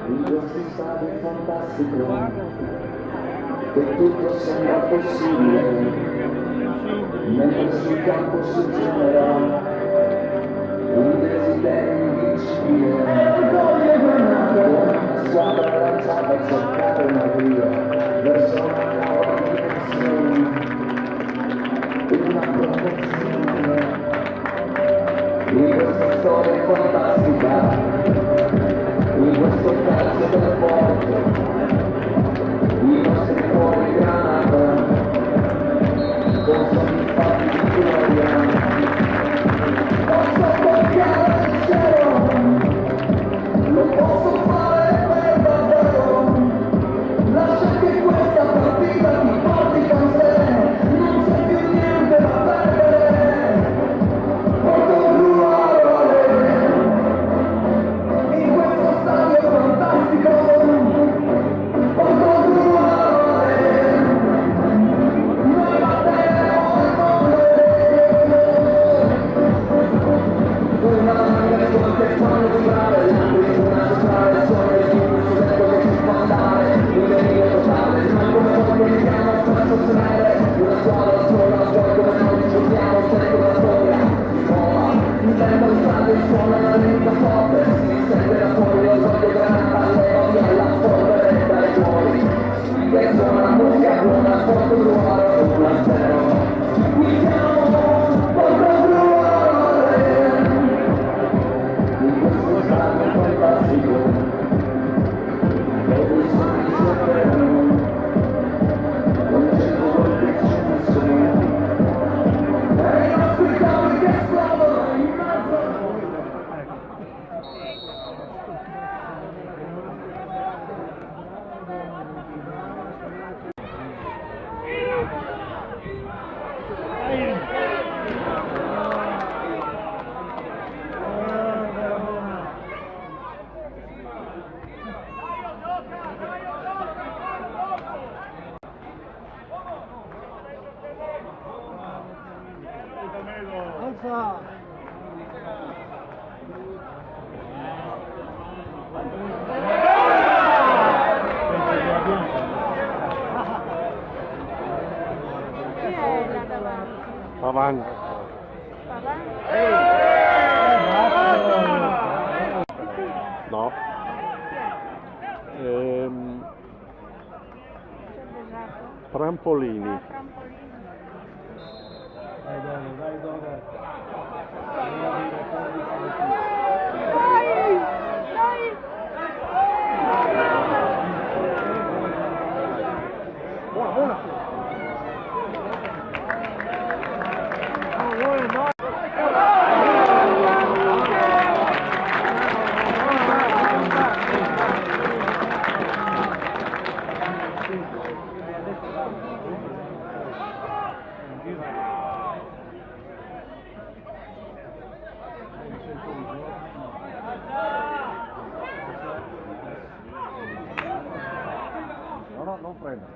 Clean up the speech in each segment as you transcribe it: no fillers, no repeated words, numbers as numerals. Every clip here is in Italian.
In questo stato fantastico che tutto sembra possibile, mentre sul campo si genera un desiderio invincibile, una squadra lanciata a cercare una via verso una nuova dimensione, una promozione in questa storia fantastica. In questo calcio del porto, i nostri cuori granata, con sogni fatti di gloria. Posso toccare il cielo, lo posso fare per davvero. Lascia che questa partita ti porti con sé, non c'è più niente da perdere. Porto Ruolo in questo stadio fantastico, porto Ruolo, noi batteremo il mondo. Una navigazione che fanno girare, la tribuna centrale, sono il film studento che si può andare, un delirio totale, ma come noi iniziamo a sostenere, una squadra sola, poi come noi giochiamo sempre la storia, si muova, intendo il stadio suona la linea forte, si sente da fuori lo sguardo grande, alle odia alla polvere dai tuoi, che suona la musica buona, porto Ruolo 1-0, qui siamo, porto Ruolo, in questo stadio fantastico, dove i sogni si affermano, non c'è competizione, e i nostri capi che esplodono in mezzo. Avanti. No. Trampolini. No, non prenda.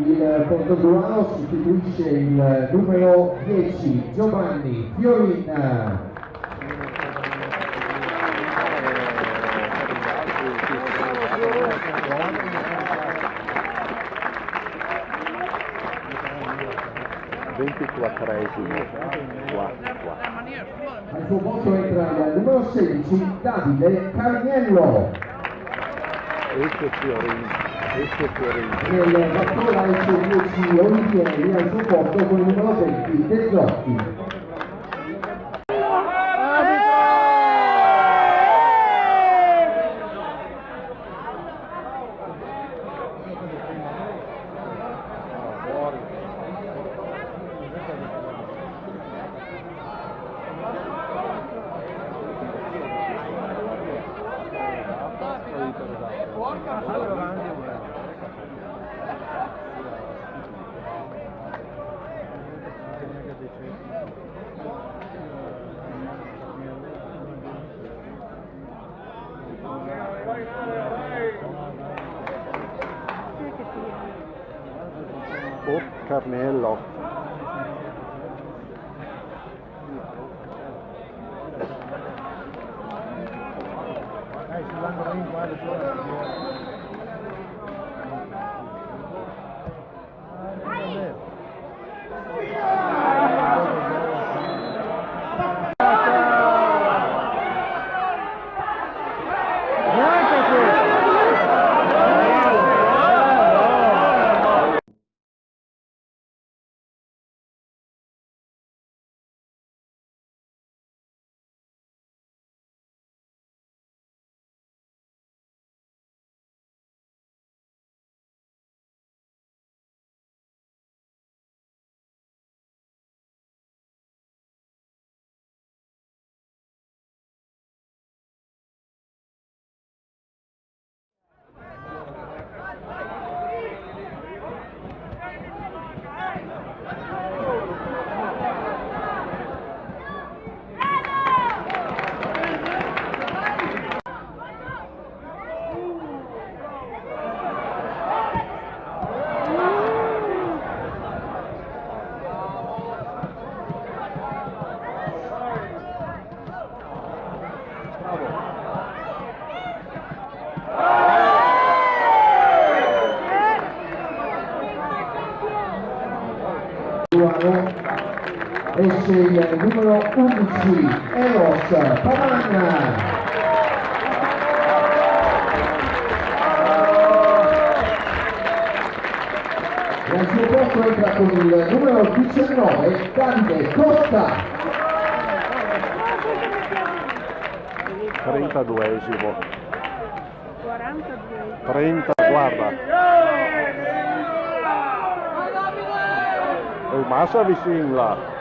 Il controduano sostituisce il numero 10 Giovanni Fiorin. Al suo posto entra il numero 16 Davide Carniello. Nel battore esce 10 Olivieri al suo posto con il numero 20 Dezzotti. Carniello. Esce il numero 11 Eros Pavan. E al suo posto entra con il numero 19 Davide Costa. 32esimo. 42. 30, guarda. Massa vicino là.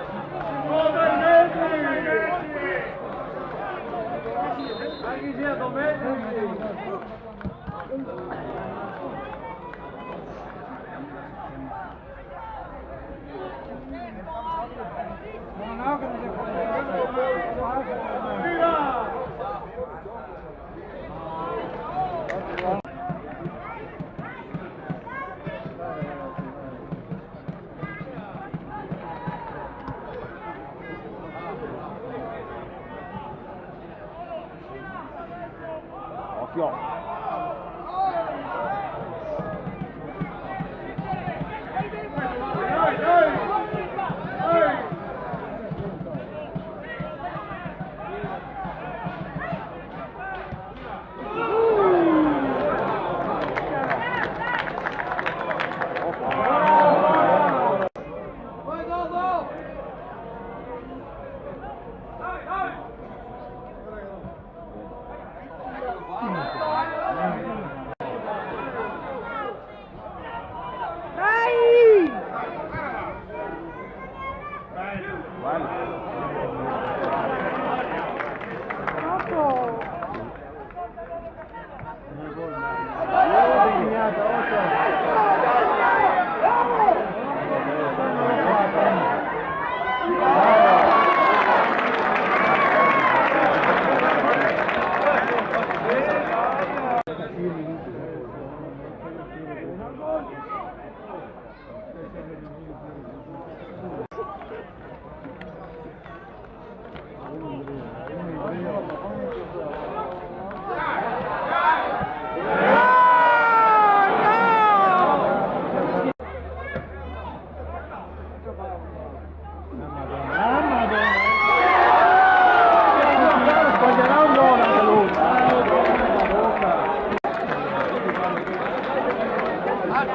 In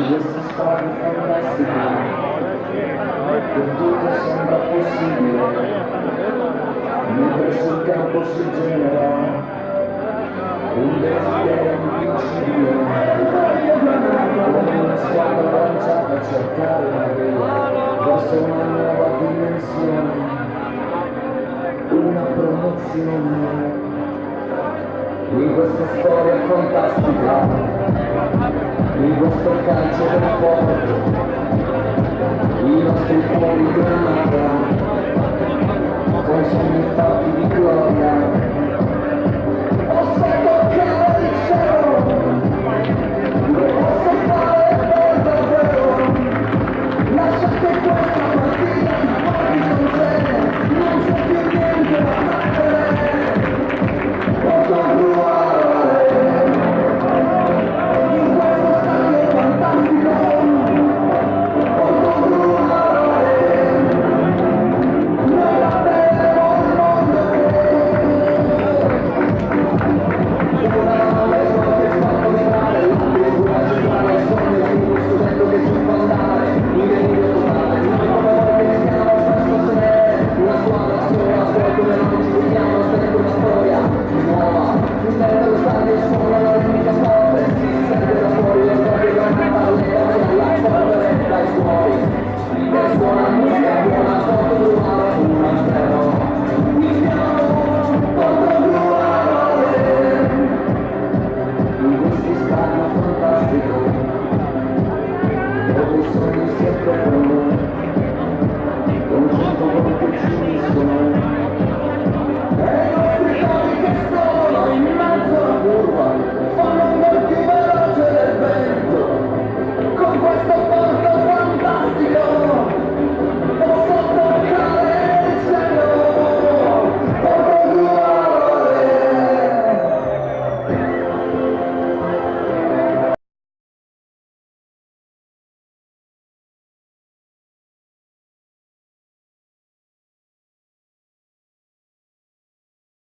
questa storia fantastica, che tutto sembra possibile, mentre sul campo si genera un desiderio invincibile, come una squadra lanciata a cercare la via verso una nuova dimensione, una promozione. In questa storia fantastica, in questo calcio del porto, i nostri cuori granata, con sogni fatti di gloria. Posso toccare il cielo, lo posso fare per davvero. Lascia che questa partita ti porti con te, non c'è più niente da battere. Posso provare in questo stadio fantastico. Posso provare, noi batteremo il mondo. Una le sorte fanno mirare, l'avventura centrale, il sogno di uno studente che si può andare, in delirio totale, noi come voi che stiamo per sostenere una squadra sola, solo come non ci vediamo, sempre una storia nuova, un bello stadio